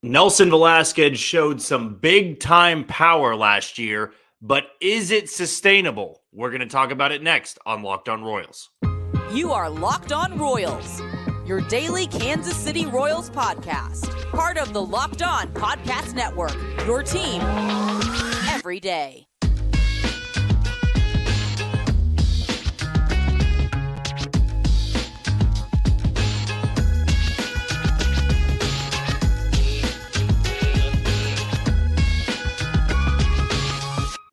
Nelson Velázquez showed some big-time power last year, but is it sustainable? We're going to talk about it next on Locked On Royals. You are Locked On Royals, your daily Kansas City Royals podcast. Part of the Locked On Podcast Network, your team every day.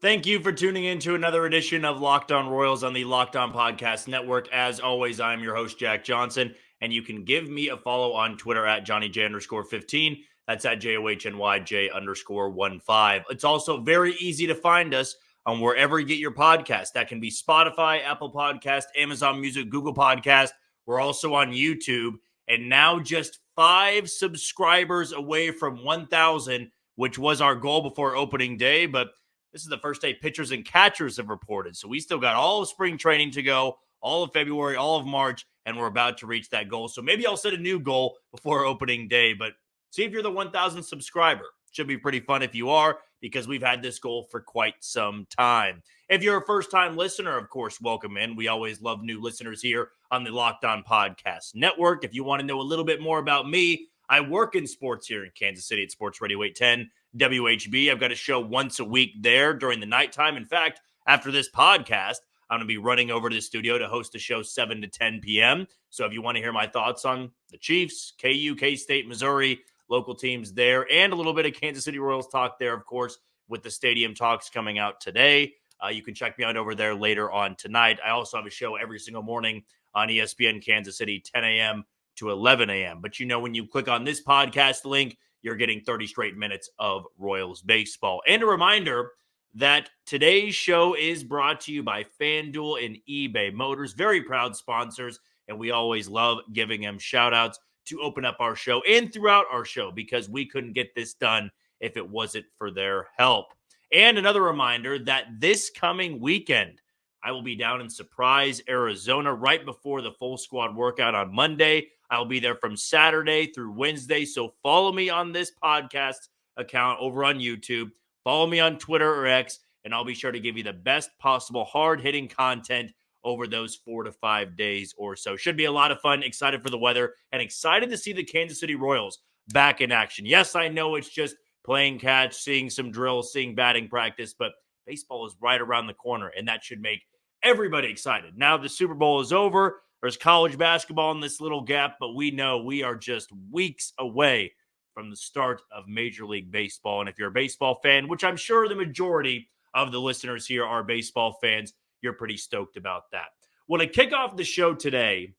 Thank you for tuning in to another edition of Locked On Royals on the Locked On Podcast Network. As always, I'm your host, Jack Johnson, and you can give me a follow on Twitter at JohnnyJ_15. That's at JOHNYJ_15. It's also very easy to find us on wherever you get your podcast. That can be Spotify, Apple Podcast, Amazon Music, Google Podcast. We're also on YouTube, and now just 5 subscribers away from 1,000, which was our goal before opening day, but this is the first day pitchers and catchers have reported. So we still got all of spring training to go, all of February, all of March, and we're about to reach that goal. So maybe I'll set a new goal before opening day, but see if you're the 1,000 subscriber. Should be pretty fun if you are, because we've had this goal for quite some time. If you're a first-time listener, of course, welcome in. We always love new listeners here on the Locked On Podcast Network. If you want to know a little bit more about me, I work in sports here in Kansas City at Sports Radio 810. WHB. I've got a show once a week there during the nighttime. In fact, after this podcast, I'm going to be running over to the studio to host a show 7 to 10 p.m. So if you want to hear my thoughts on the Chiefs, KU, K-State, Missouri, local teams there, and a little bit of Kansas City Royals talk there, of course, with the stadium talks coming out today, you can check me out over there later on tonight. I also have a show every single morning on ESPN Kansas City, 10 a.m. to 11 a.m. But when you click on this podcast link, you're getting 30 straight minutes of Royals baseball. And a reminder that today's show is brought to you by FanDuel and eBay Motors, very proud sponsors, and we always love giving them shout-outs to open up our show and throughout our show, because we couldn't get this done if it wasn't for their help. And another reminder that this coming weekend, I will be down in Surprise, Arizona, right before the full squad workout on Monday. I'll be there from Saturday through Wednesday. So follow me on this podcast account over on YouTube. Follow me on Twitter or X, and I'll be sure to give you the best possible hard-hitting content over those 4 to 5 days or so. Should be a lot of fun. Excited for the weather and excited to see the Kansas City Royals back in action. Yes, I know it's just playing catch, seeing some drills, seeing batting practice, but baseball is right around the corner, and that should make everybody excited. Now the Super Bowl is over. There's college basketball in this little gap, but we know we are just weeks away from the start of Major League Baseball. And if you're a baseball fan, which I'm sure the majority of the listeners here are baseball fans, you're pretty stoked about that. Well, to kick off the show today,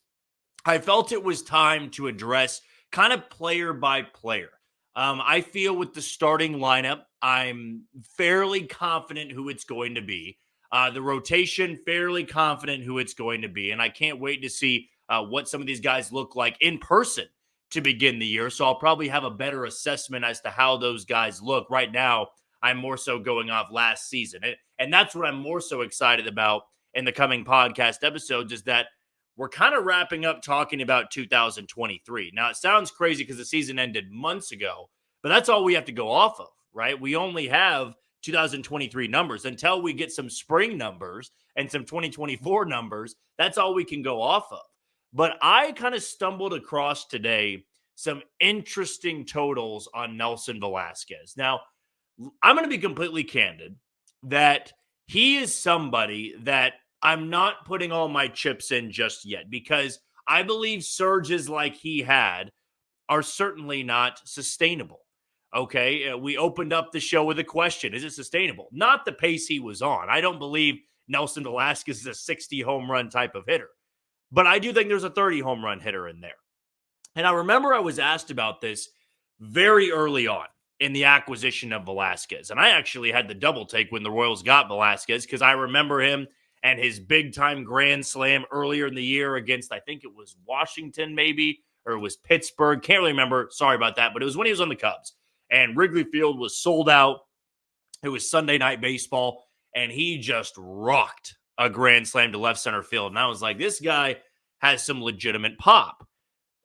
I felt it was time to address kind of player by player. I feel with the starting lineup, I'm fairly confident who it's going to be. The rotation, fairly confident who it's going to be. And I can't wait to see what some of these guys look like in person to begin the year. So I'll probably have a better assessment as to how those guys look. Right now, I'm more so going off last season. And that's what I'm more so excited about in the coming podcast episodes, is that we're kind of wrapping up talking about 2023. Now, it sounds crazy because the season ended months ago, but that's all we have to go off of, right? We only have 2023 numbers until we get some spring numbers and some 2024 numbers. That's all we can go off of. But I kind of stumbled across today some interesting totals on Nelson Velázquez. Now, I'm going to be completely candid that he is somebody that I'm not putting all my chips in just yet, because I believe surges like he had are certainly not sustainable. Okay, we opened up the show with a question. Is it sustainable? Not the pace he was on. I don't believe Nelson Velázquez is a 60 home run type of hitter, but I do think there's a 30 home run hitter in there. And I remember I was asked about this very early on in the acquisition of Velázquez. And I actually had the double take when the Royals got Velázquez, because I remember him and his big time grand slam earlier in the year against, I think it was Washington maybe, or it was Pittsburgh. Can't really remember. Sorry about that. But it was when he was on the Cubs. And Wrigley Field was sold out. It was Sunday Night Baseball, and he just rocked a grand slam to left center field. And I was like, this guy has some legitimate pop.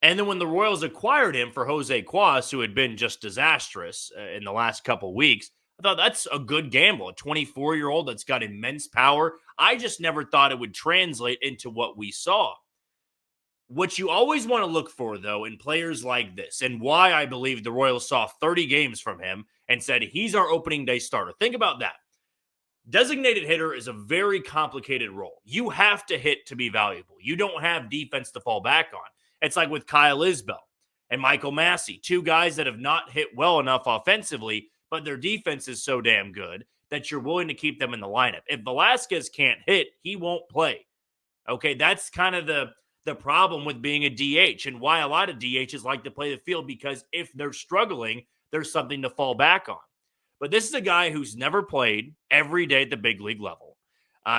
And then when the Royals acquired him for Jose Cuas, who had been just disastrous in the last couple weeks, I thought that's a good gamble. A 24-year-old that's got immense power. I just never thought it would translate into what we saw. What you always want to look for, though, in players like this, and why I believe the Royals saw 30 games from him and said, he's our opening day starter. Think about that. Designated hitter is a very complicated role. You have to hit to be valuable. You don't have defense to fall back on. It's like with Kyle Isbell and Michael Massey, two guys that have not hit well enough offensively, but their defense is so damn good that you're willing to keep them in the lineup. If Velázquez can't hit, he won't play. Okay, that's kind of the problem with being a DH and why a lot of DHs like to play the field, because if they're struggling, there's something to fall back on. But this is a guy who's never played every day at the big league level.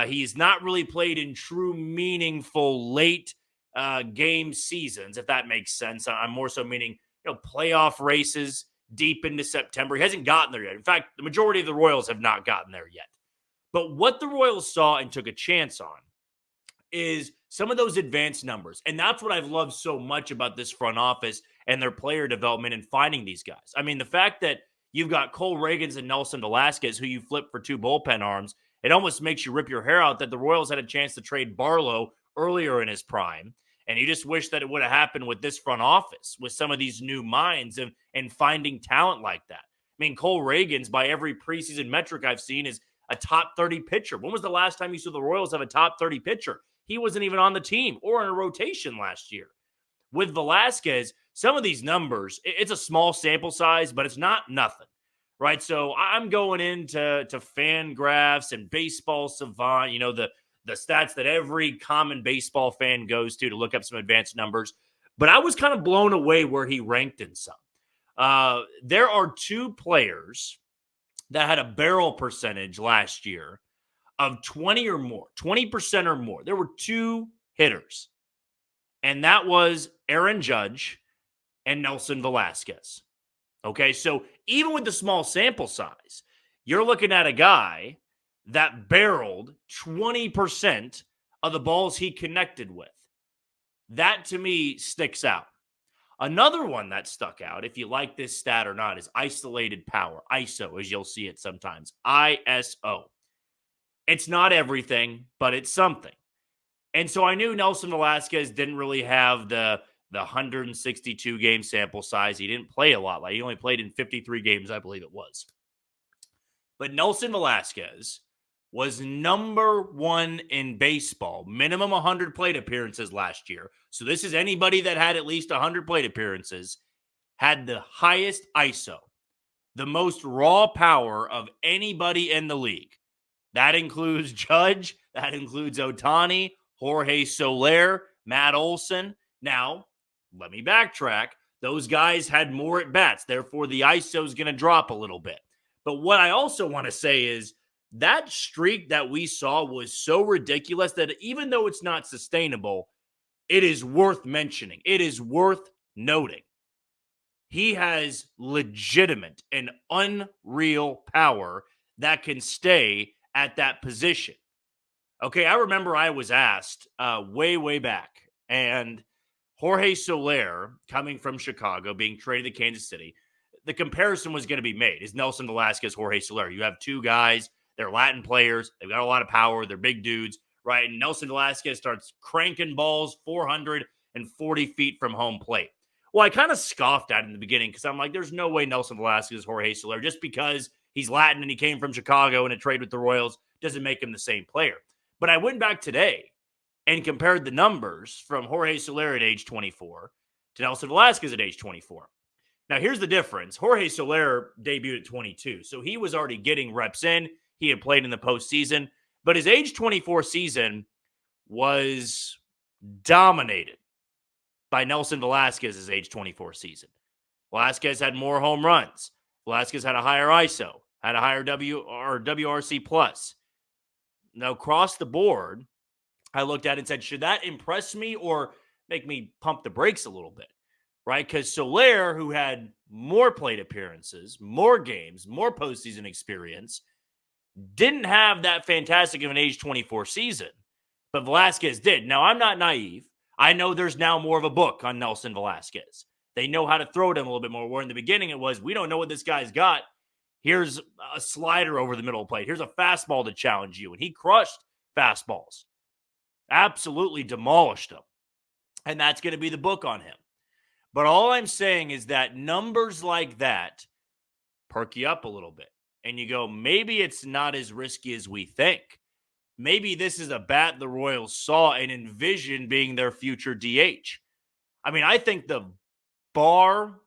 He's not really played in true, meaningful late game seasons, if that makes sense. I'm more so meaning, playoff races deep into September. He hasn't gotten there yet. In fact, the majority of the Royals have not gotten there yet. But what the Royals saw and took a chance on is some of those advanced numbers. And that's what I've loved so much about this front office and their player development and finding these guys. I mean, the fact that you've got Cole Reagans and Nelson Velázquez, who you flip for 2 bullpen arms, it almost makes you rip your hair out that the Royals had a chance to trade Barlow earlier in his prime. And you just wish that it would have happened with this front office, with some of these new minds and finding talent like that. I mean, Cole Reagans, by every preseason metric I've seen, is a top 30 pitcher. When was the last time you saw the Royals have a top 30 pitcher? He wasn't even on the team or in a rotation last year. With Velázquez, some of these numbers, it's a small sample size, but it's not nothing, right? So I'm going into FanGraphs and Baseball Savant, the stats that every common baseball fan goes to look up some advanced numbers. But I was kind of blown away where he ranked in some. There are 2 players that had a barrel percentage last year of 20 or more, 20% or more. There were 2 hitters, and that was Aaron Judge and Nelson Velázquez. Okay, so even with the small sample size, you're looking at a guy that barreled 20% of the balls he connected with. That, to me, sticks out. Another one that stuck out, if you like this stat or not, is isolated power, ISO, as you'll see it sometimes, ISO. It's not everything, but it's something. And so I knew Nelson Velázquez didn't really have the 162 game sample size. He didn't play a lot. Like, he only played in 53 games, I believe it was. But Nelson Velázquez was number 1 in baseball, minimum 100 plate appearances last year. So this is anybody that had at least 100 plate appearances, had the highest ISO, the most raw power of anybody in the league. That includes Judge, that includes Ohtani, Jorge Soler, Matt Olson. Now, let me backtrack. Those guys had more at-bats. Therefore, the ISO is going to drop a little bit. But what I also want to say is that streak that we saw was so ridiculous that even though it's not sustainable, it is worth mentioning. It is worth noting. He has legitimate and unreal power that can stay at that position. Okay, I remember I was asked way back, and Jorge Soler, coming from Chicago, being traded to Kansas City, the comparison was going to be made. Is Nelson Velázquez, Jorge Soler? You have 2 guys, they're Latin players, they've got a lot of power, they're big dudes, right? And Nelson Velázquez starts cranking balls 440 feet from home plate. Well, I kind of scoffed at it in the beginning because I'm like, there's no way Nelson Velázquez is Jorge Soler. Just because he's Latin and he came from Chicago in a trade with the Royals doesn't make him the same player. But I went back today and compared the numbers from Jorge Soler at age 24 to Nelson Velázquez at age 24. Now, here's the difference. Jorge Soler debuted at 22, so he was already getting reps in. He had played in the postseason, but his age 24 season was dominated by Nelson Velázquez's age 24 season. Velázquez had more home runs. Velázquez had a higher ISO, had a higher WRC plus. Now, across the board, I looked at it and said, should that impress me or make me pump the brakes a little bit? Right? Because Soler, who had more plate appearances, more games, more postseason experience, didn't have that fantastic of an age 24 season, but Velázquez did. Now, I'm not naive. I know there's now more of a book on Nelson Velázquez. They know how to throw to him a little bit more, where in the beginning it was, we don't know what this guy's got. Here's a slider over the middle plate. Here's a fastball to challenge you. And he crushed fastballs. Absolutely demolished them. And that's going to be the book on him. But all I'm saying is that numbers like that perk you up a little bit. And you go, maybe it's not as risky as we think. Maybe this is a bat the Royals saw and envisioned being their future DH. I mean, I think the bar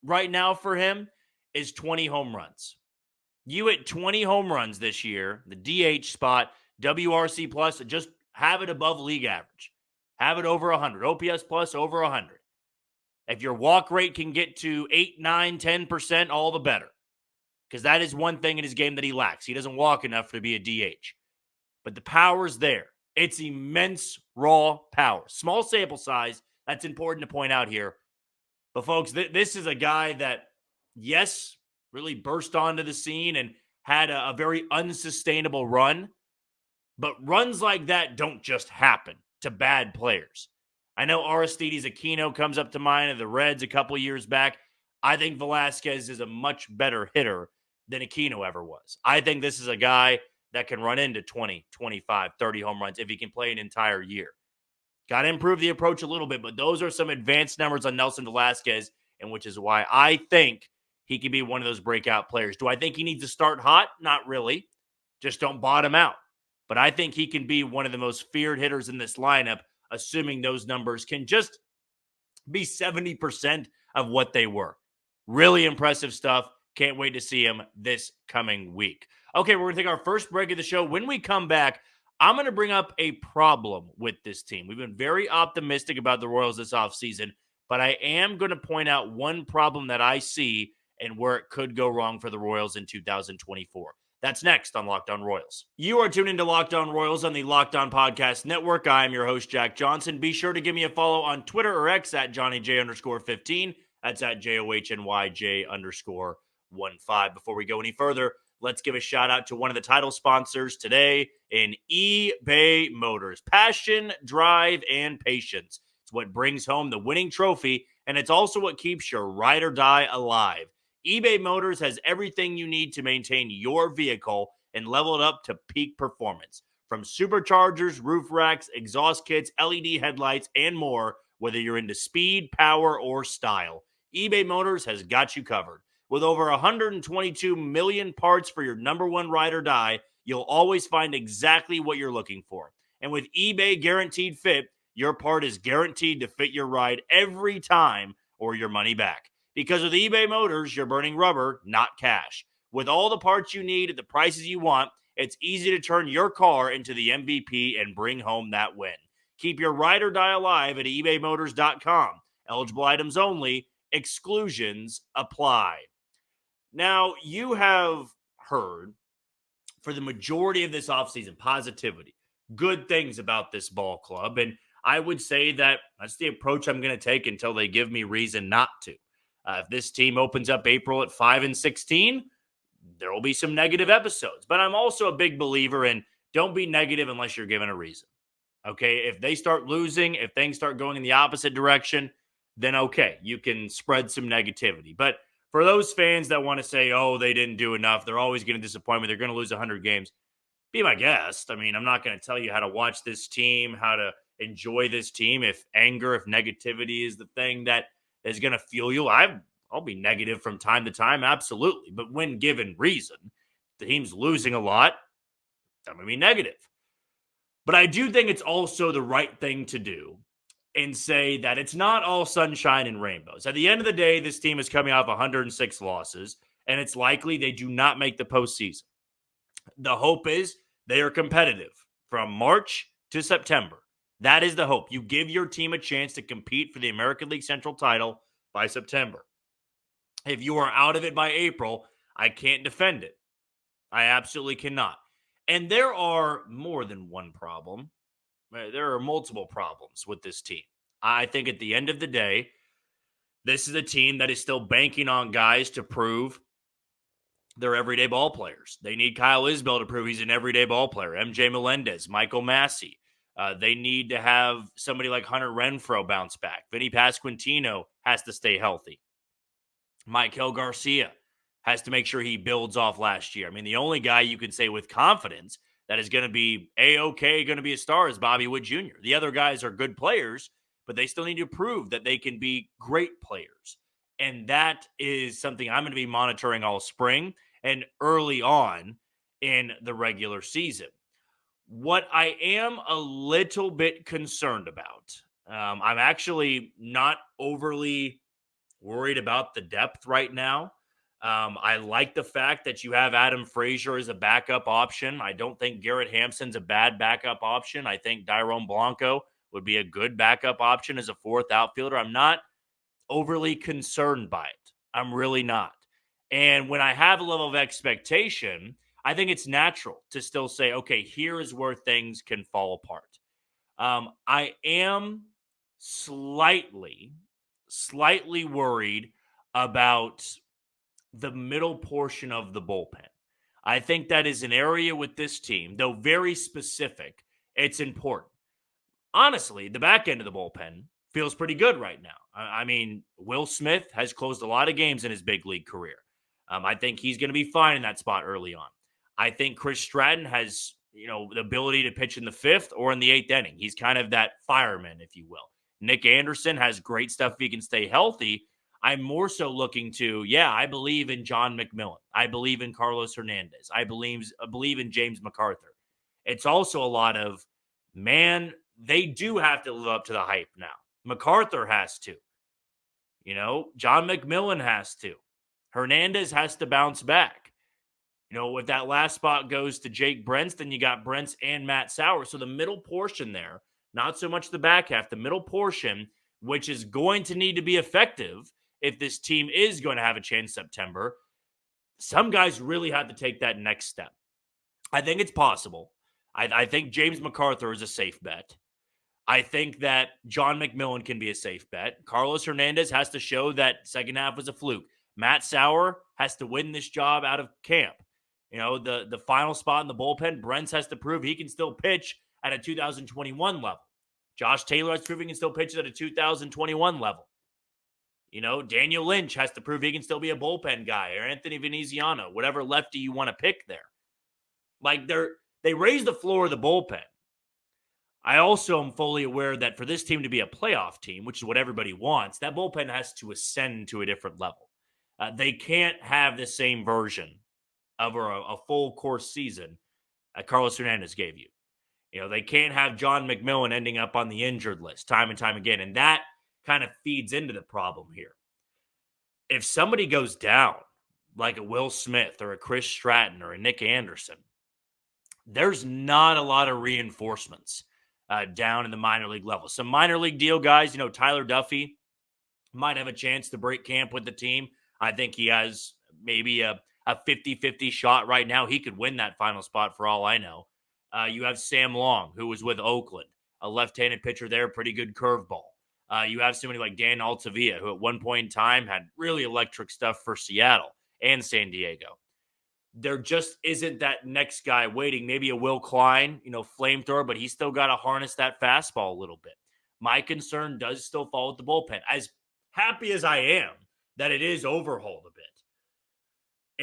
right now for him is 20 home runs. You hit 20 home runs this year, the DH spot, WRC plus, just have it above league average. Have it over 100. OPS plus over 100. If your walk rate can get to 8, 9, 10%, all the better. Because that is one thing in his game that he lacks. He doesn't walk enough to be a DH. But the power's there. It's immense raw power. Small sample size. That's important to point out here. But folks, this is a guy that, yes, really burst onto the scene and had a very unsustainable run. But runs like that don't just happen to bad players. I know Aristides Aquino comes up to mind of the Reds a couple years back. I think Velázquez is a much better hitter than Aquino ever was. I think this is a guy that can run into 20, 25, 30 home runs if he can play an entire year. Got to improve the approach a little bit, but those are some advanced numbers on Nelson Velázquez, and which is why I think he can be one of those breakout players. Do I think he needs to start hot? Not really. Just don't bottom out. But I think he can be one of the most feared hitters in this lineup, assuming those numbers can just be 70% of what they were. Really impressive stuff. Can't wait to see him this coming week. Okay, we're going to take our first break of the show. When we come back, I'm going to bring up a problem with this team. We've been very optimistic about the Royals this offseason, but I am going to point out one problem that I see and where it could go wrong for the Royals in 2024. That's next on Locked On Royals. You are tuned into Locked On Royals on the Locked On Podcast Network. I am your host, Jack Johnson. Be sure to give me a follow on Twitter or X at JohnnyJ_15. That's at JOHNYJ_15. Before we go any further, let's give a shout out to one of the title sponsors today in eBay Motors. Passion, drive, and patience. It's what brings home the winning trophy, and it's also what keeps your ride or die alive. eBay Motors has everything you need to maintain your vehicle and level it up to peak performance. From superchargers, roof racks, exhaust kits, LED headlights, and more, whether you're into speed, power, or style, eBay Motors has got you covered. With over 122 million parts for your number one ride or die, you'll always find exactly what you're looking for. And with eBay Guaranteed Fit, your part is guaranteed to fit your ride every time or your money back. Because with eBay Motors, you're burning rubber, not cash. With all the parts you need at the prices you want, it's easy to turn your car into the MVP and bring home that win. Keep your ride or die alive at ebaymotors.com. Eligible items only. Exclusions apply. Now, you have heard for the majority of this offseason positivity, good things about this ball club, and I would say that that's the approach I'm going to take until they give me reason not to. If this team opens up April at 5-16, there will be some negative episodes. But I'm also a big believer in don't be negative unless you're given a reason. Okay, if they start losing, if things start going in the opposite direction, then okay, you can spread some negativity. But for those fans that want to say, oh, they didn't do enough, they're always going to disappoint me, they're going to lose 100 games, be my guest. I mean, I'm not going to tell you how to watch this team, how to enjoy this team. If anger, if negativity is the thing that is going to fuel you, I'll be negative from time to time, absolutely. But when given reason, the team's losing a lot, I'm going to be negative. But I do think it's also the right thing to do and say that it's not all sunshine and rainbows. At the end of the day, this team is coming off 106 losses, and it's likely they do not make the postseason. The hope is they are competitive from March to September. That is the hope. You give your team a chance to compete for the American League Central title by September. If you are out of it by April, I can't defend it. I absolutely cannot. And there are more than one problem. There are multiple problems with this team. I think at the end of the day, this is a team that is still banking on guys to prove they're everyday ball players. They need Kyle Isbell to prove he's an everyday ball player. MJ Melendez, Michael Massey. They need to have somebody like Hunter Renfroe bounce back. Vinny Pasquantino has to stay healthy. Maikel Garcia has to make sure he builds off last year. I mean, the only guy you can say with confidence that is going to be A-OK, going to be a star is Bobby Wood Jr. The other guys are good players, but they still need to prove that they can be great players. And that is something I'm going to be monitoring all spring and early on in the regular season. What I am a little bit concerned about, I'm actually not overly worried about the depth right now. I like the fact that you have Adam Frazier as a backup option. I don't think Garrett Hampson's a bad backup option. I think Dyrone Blanco would be a good backup option as a fourth outfielder. I'm not overly concerned by it. I'm really not. And when I have a level of expectation, I think it's natural to still say, okay, here is where things can fall apart. I am slightly worried about the middle portion of the bullpen. I think that is an area with this team, though very specific, it's important. Honestly, the back end of the bullpen feels pretty good right now. I mean, Will Smith has closed a lot of games in his big league career. I think he's going to be fine in that spot early on. I think Chris Stratton has, the ability to pitch in the fifth or in the eighth inning. He's kind of that fireman, if you will. Nick Anderson has great stuff if he can stay healthy. I'm more so looking to, I believe in John McMillan. I believe in Carlos Hernandez. I believe in James MacArthur. It's also a lot of, man, they do have to live up to the hype now. MacArthur has to. John McMillan has to. Hernandez has to bounce back. If that last spot goes to Jake Brentz, then you got Brentz and Matt Sauer. So the middle portion there, not so much the back half, the middle portion, which is going to need to be effective if this team is going to have a chance in September, some guys really have to take that next step. I think it's possible. I think James MacArthur is a safe bet. I think that John McMillan can be a safe bet. Carlos Hernandez has to show that second half was a fluke. Matt Sauer has to win this job out of camp. The final spot in the bullpen, Brentz has to prove he can still pitch at a 2021 level. Josh Taylor has to prove he can still pitch at a 2021 level. Daniel Lynch has to prove he can still be a bullpen guy, or Anthony Veneziano, whatever lefty you want to pick there. Like they raise the floor of the bullpen. I also am fully aware that for this team to be a playoff team, which is what everybody wants, that bullpen has to ascend to a different level. They can't have the same version of a full course season that Carlos Hernandez gave you. They can't have John McMillan ending up on the injured list time and time again. And that kind of feeds into the problem here. If somebody goes down, like a Will Smith or a Chris Stratton or a Nick Anderson, there's not a lot of reinforcements down in the minor league level. Some minor league deal guys, Tyler Duffy might have a chance to break camp with the team. I think he has maybe a 50-50 shot right now. He could win that final spot for all I know. You have Sam Long, who was with Oakland, a left-handed pitcher there, pretty good curveball. You have somebody like Dan Altavilla, who at one point in time had really electric stuff for Seattle and San Diego. There just isn't that next guy waiting. Maybe a Will Klein, flamethrower, but he's still got to harness that fastball a little bit. My concern does still fall with the bullpen. As happy as I am that it is overhauled a bit,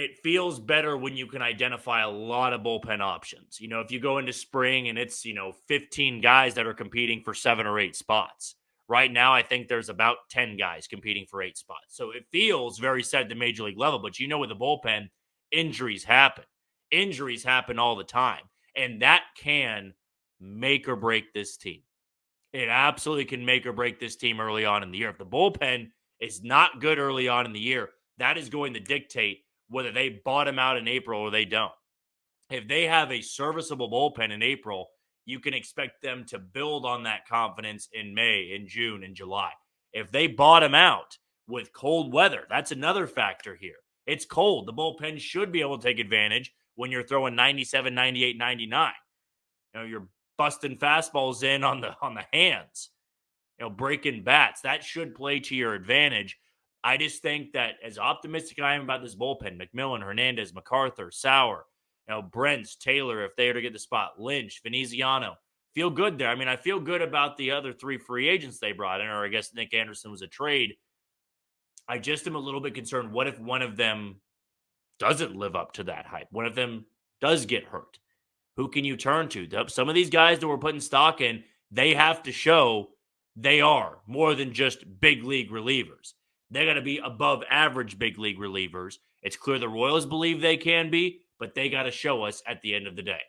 it feels better when you can identify a lot of bullpen options. If you go into spring and it's, 15 guys that are competing for 7 or 8 spots. Right now, I think there's about 10 guys competing for 8 spots. So it feels very set at the major league level. But with the bullpen, injuries happen. Injuries happen all the time. And that can make or break this team. It absolutely can make or break this team early on in the year. If the bullpen is not good early on in the year, that is going to dictate whether they bottom out in April or they don't. If they have a serviceable bullpen in April, you can expect them to build on that confidence in May, in June, and July. If they bottom out with cold weather, that's another factor here. It's cold. The bullpen should be able to take advantage when you're throwing 97, 98, 99. You're busting fastballs in on the hands, breaking bats. That should play to your advantage. I just think that as optimistic I am about this bullpen, McMillan, Hernandez, MacArthur, Sauer, Brentz, Taylor, if they were to get the spot, Lynch, Veneziano, feel good there. I mean, I feel good about the other 3 free agents they brought in, or I guess Nick Anderson was a trade. I just am a little bit concerned. What if one of them doesn't live up to that hype? One of them does get hurt? Who can you turn to? Some of these guys that we're putting stock in, they have to show they are more than just big league relievers. They got to be above average big league relievers. It's clear the Royals believe they can be, but they got to show us at the end of the day.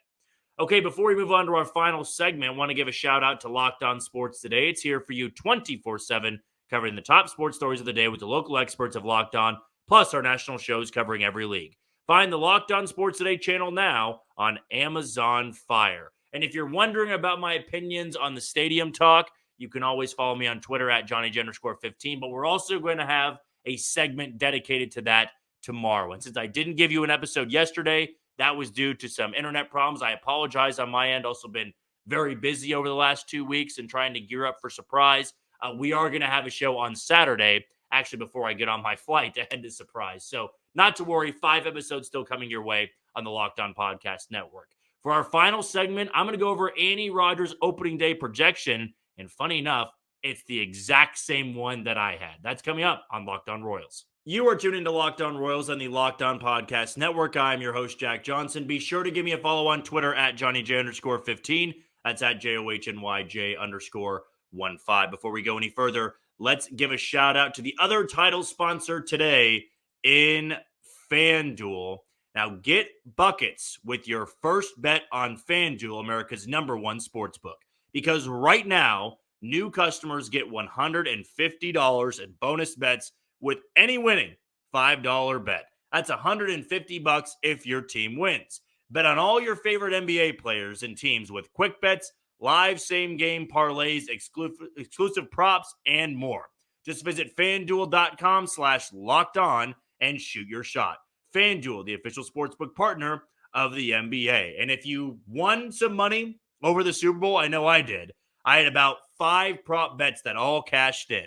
Okay, before we move on to our final segment, I want to give a shout out to Locked On Sports Today. It's here for you 24/7, covering the top sports stories of the day with the local experts of Locked On, plus our national shows covering every league. Find the Locked On Sports Today channel now on Amazon Fire. And if you're wondering about my opinions on the stadium talk, you can always follow me on Twitter at JohnnyJ_15. But we're also going to have a segment dedicated to that tomorrow. And since I didn't give you an episode yesterday, that was due to some internet problems. I apologize on my end. Also been very busy over the last 2 weeks and trying to gear up for Surprise. We are going to have a show on Saturday, actually before I get on my flight to head to Surprise. So not to worry, 5 episodes still coming your way on the Locked On Podcast Network. For our final segment, I'm going to go over Annie Rogers' opening day projection. And funny enough, it's the exact same one that I had. That's coming up on Locked On Royals. You are tuned into Locked On Royals on the Locked On Podcast Network. I'm your host, Jack Johnson. Be sure to give me a follow on Twitter at JohnnyJ_15. That's at JOHNYJ_15. Before we go any further, let's give a shout out to the other title sponsor today in FanDuel. Now get buckets with your first bet on FanDuel, America's #1 sportsbook. Because right now, new customers get $150 in bonus bets with any winning $5 bet. That's $150 if your team wins. Bet on all your favorite NBA players and teams with quick bets, live same-game parlays, exclusive props, and more. Just visit FanDuel.com/lockedon and shoot your shot. FanDuel, the official sportsbook partner of the NBA. And if you won some money over the Super Bowl, I know I did. I had about 5 prop bets that all cashed in.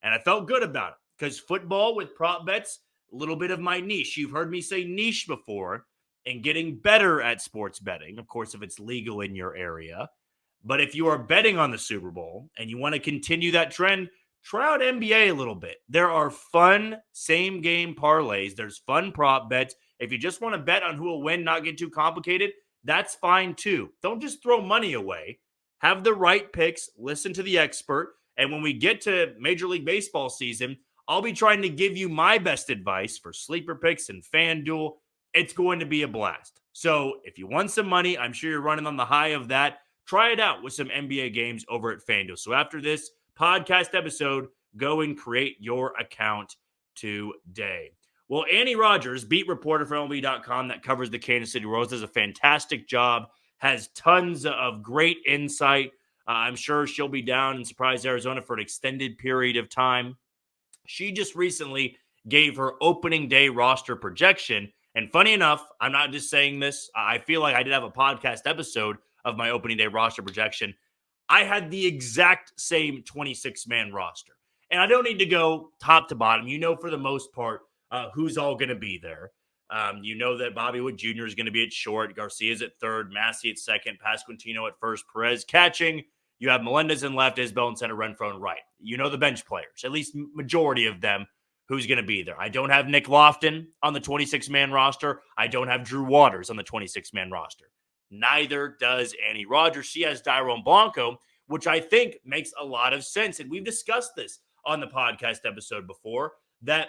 And I felt good about it because football with prop bets, a little bit of my niche. You've heard me say niche before, and getting better at sports betting, of course, if it's legal in your area. But if you are betting on the Super Bowl and you want to continue that trend, try out NBA a little bit. There are fun same-game parlays. There's fun prop bets. If you just want to bet on who will win, not get too complicated, that's fine too. Don't just throw money away. Have the right picks. Listen to the expert. And when we get to Major League Baseball season, I'll be trying to give you my best advice for sleeper picks and FanDuel. It's going to be a blast. So if you want some money, I'm sure you're running on the high of that. Try it out with some NBA games over at FanDuel. So after this podcast episode, go and create your account today. Well, Annie Rogers, beat reporter for MLB.com that covers the Kansas City Royals, does a fantastic job, has tons of great insight. I'm sure she'll be down in Surprise, Arizona for an extended period of time. She just recently gave her opening day roster projection. And funny enough, I'm not just saying this. I feel like I did have a podcast episode of my opening day roster projection. I had the exact same 26-man roster. And I don't need to go top to bottom. You know, for the most part, who's all going to be there. You know that Bobby Wood Jr. is going to be at short. Garcia's at third. Massey at second. Pasquantino at first. Perez catching. You have Melendez in left. Isbell in center. Renfroe in right. You know the bench players, at least majority of them, who's going to be there. I don't have Nick Lofton on the 26-man roster. I don't have Drew Waters on the 26-man roster. Neither does Annie Rogers. She has Dairon Blanco, which I think makes a lot of sense. And we've discussed this on the podcast episode before, that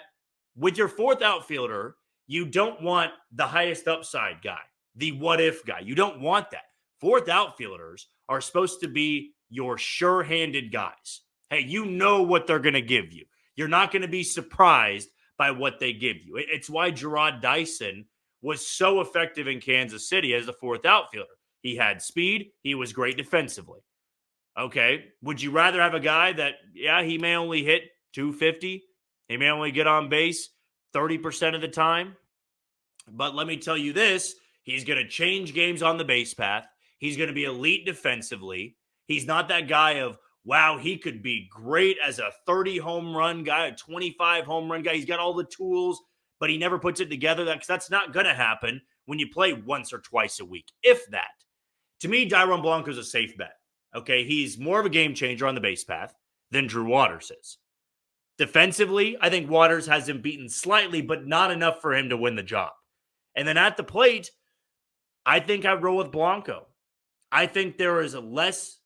with your fourth outfielder, you don't want the highest upside guy, the what-if guy. You don't want that. Fourth outfielders are supposed to be your sure-handed guys. Hey, you know what they're going to give you. You're not going to be surprised by what they give you. It's why Jarrod Dyson was so effective in Kansas City as the fourth outfielder. He had speed. He was great defensively. Okay, would you rather have a guy that, he may only hit 250, he may only get on base 30% of the time, but let me tell you this, he's going to change games on the base path. He's going to be elite defensively. He's not that guy of, wow, he could be great as a 30 home run guy, a 25 home run guy. He's got all the tools, but he never puts it together. That's not going to happen when you play once or twice a week, if that. To me, Dairon Blanco is a safe bet. Okay, he's more of a game changer on the base path than Drew Waters is. Defensively, I think Waters has him beaten slightly, but not enough for him to win the job. And then at the plate, I think I roll with Blanco. I think there is a less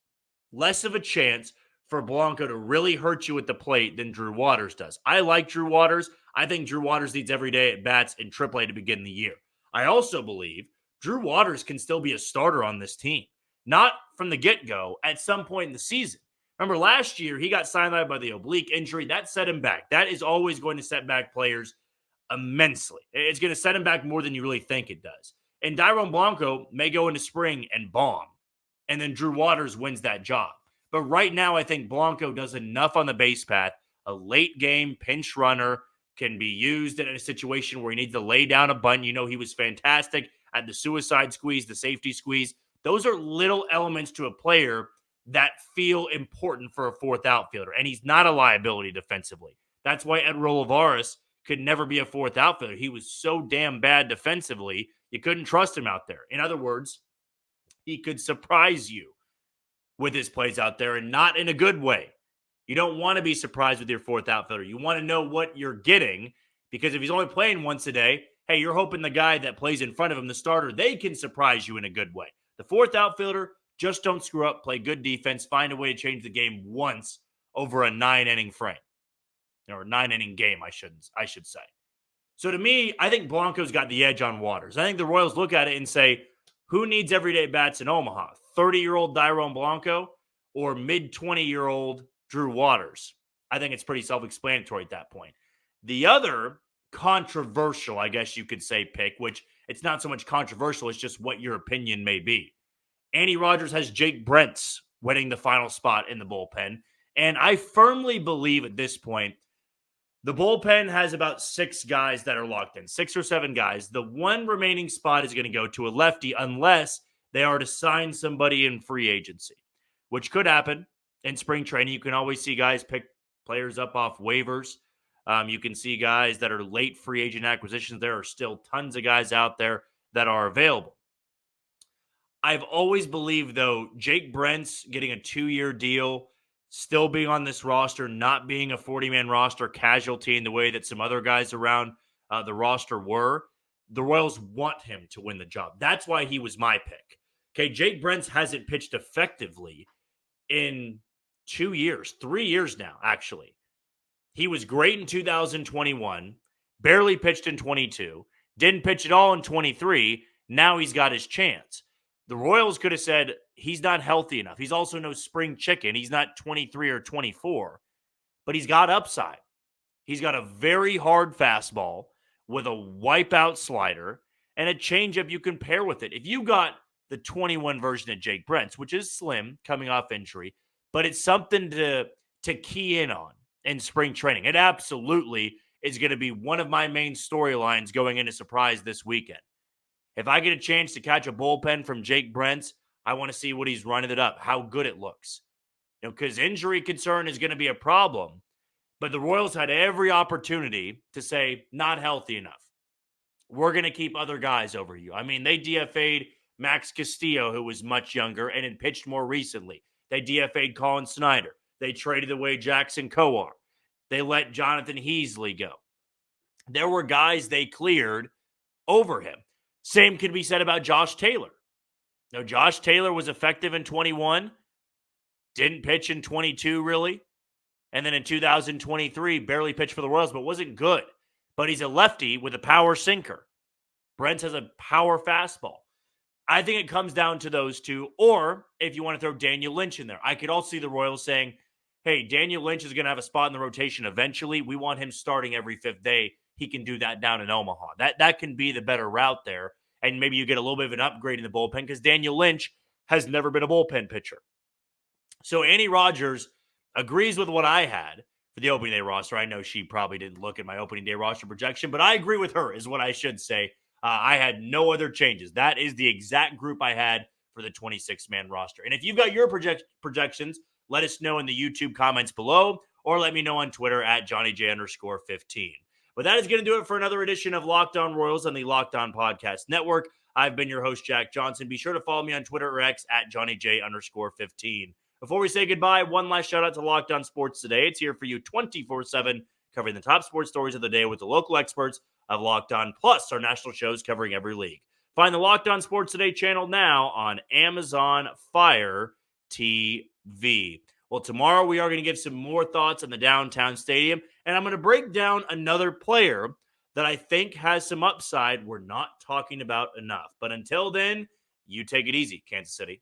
of a chance for Blanco to really hurt you at the plate than Drew Waters does. I like Drew Waters. I think Drew Waters needs every day at bats in AAA to begin the year. I also believe Drew Waters can still be a starter on this team. Not from the get-go, at some point in the season. Remember, last year, he got sidelined by the oblique injury. That set him back. That is always going to set back players immensely. It's going to set him back more than you really think it does. And Dairon Blanco may go into spring and bomb. And then Drew Waters wins that job. But right now, I think Blanco does enough on the base path. A late game pinch runner can be used in a situation where he needs to lay down a bunt. You know, he was fantastic at the suicide squeeze, the safety squeeze. Those are little elements to a player that feel important for a fourth outfielder. And he's not a liability defensively. That's why Edward Olivares could never be a fourth outfielder. He was so damn bad defensively, you couldn't trust him out there. In other words, he could surprise you with his plays out there, and not in a good way. You don't want to be surprised with your fourth outfielder. You want to know what you're getting, because if he's only playing once a day, hey, you're hoping the guy that plays in front of him, the starter, they can surprise you in a good way. The fourth outfielder, just don't screw up, play good defense, find a way to change the game once over a 9-inning frame. Or a 9-inning game, I should say. So to me, I think Blanco's got the edge on Waters. I think the Royals look at it and say, who needs everyday bats in Omaha? 30-year-old Dairon Blanco or mid-20-year-old Drew Waters? I think it's pretty self-explanatory at that point. The other controversial, I guess you could say, pick, which it's not so much controversial, it's just what your opinion may be. Andy Rogers has Jake Brentz winning the final spot in the bullpen. And I firmly believe at this point, the bullpen has about 6 guys that are locked in, 6 or 7 guys. The one remaining spot is going to go to a lefty unless they are to sign somebody in free agency, which could happen in spring training. You can always see guys pick players up off waivers. You can see guys that are late free agent acquisitions. There are still tons of guys out there that are available. I've always believed, though, Jake Brentz getting a 2-year deal, still being on this roster, not being a 40-man roster casualty in the way that some other guys around the roster were, the Royals want him to win the job. That's why he was my pick. Okay, Jake Brentz hasn't pitched effectively in 2 years, 3 years now, actually. He was great in 2021, barely pitched in 22, didn't pitch at all in 23. Now he's got his chance. The Royals could have said, he's not healthy enough. He's also no spring chicken. He's not 23 or 24, but he's got upside. He's got a very hard fastball with a wipeout slider and a changeup you can pair with it. If you got the 21 version of Jake Brentz, which is slim coming off injury, but it's something to key in on in spring training. It absolutely is going to be one of my main storylines going into Surprise this weekend. If I get a chance to catch a bullpen from Jake Brentz, I want to see what he's running it up, how good it looks. Because injury concern is going to be a problem. But the Royals had every opportunity to say, not healthy enough. We're going to keep other guys over you. I mean, they DFA'd Max Castillo, who was much younger and had pitched more recently. They DFA'd Colin Snyder. They traded away Jackson Kowar. They let Jonathan Heasley go. There were guys they cleared over him. Same can be said about Josh Taylor. Now, Josh Taylor was effective in 21, didn't pitch in 22 really, and then in 2023 barely pitched for the Royals, but wasn't good. But he's a lefty with a power sinker. Brentz has a power fastball. I think it comes down to those two, or if you want to throw Daniel Lynch in there. I could also see the Royals saying, hey, Daniel Lynch is going to have a spot in the rotation eventually. We want him starting every 5th day. He can do that down in Omaha. That can be the better route there. And maybe you get a little bit of an upgrade in the bullpen because Daniel Lynch has never been a bullpen pitcher. So Annie Rogers agrees with what I had for the opening day roster. I know she probably didn't look at my opening day roster projection, but I agree with her is what I should say. I had no other changes. That is the exact group I had for the 26-man roster. And if you've got your projections, let us know in the YouTube comments below, or let me know on Twitter at JohnnyJ_15. But that is going to do it for another edition of Locked On Royals on the Locked On Podcast Network. I've been your host, Jack Johnson. Be sure to follow me on Twitter or X at JohnnyJ_15. Before we say goodbye, one last shout out to Locked On Sports Today. It's here for you 24/7, covering the top sports stories of the day with the local experts of Locked On, plus our national shows covering every league. Find the Locked On Sports Today channel now on Amazon Fire TV. Well, tomorrow we are going to give some more thoughts on the downtown stadium, and I'm going to break down another player that I think has some upside we're not talking about enough. But until then, you take it easy, Kansas City.